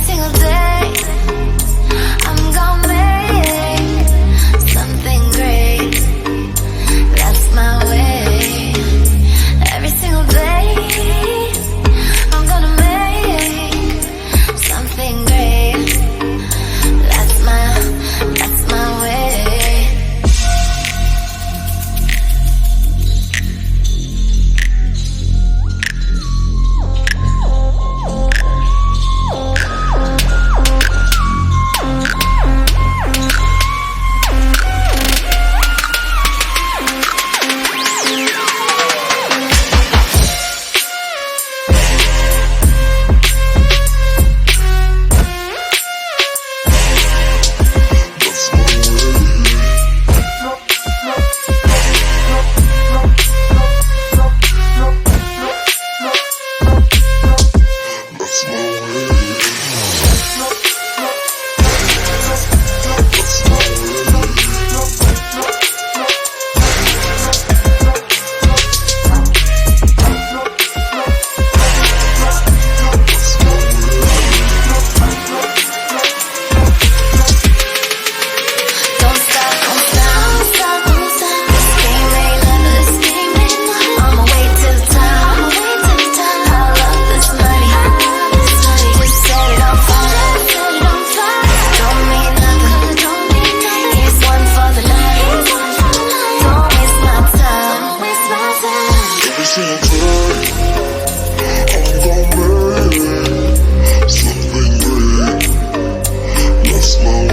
single day I'm gonna make something great. That's my way. Every single day I'm gonna make something great. That's my way. Something great. That's my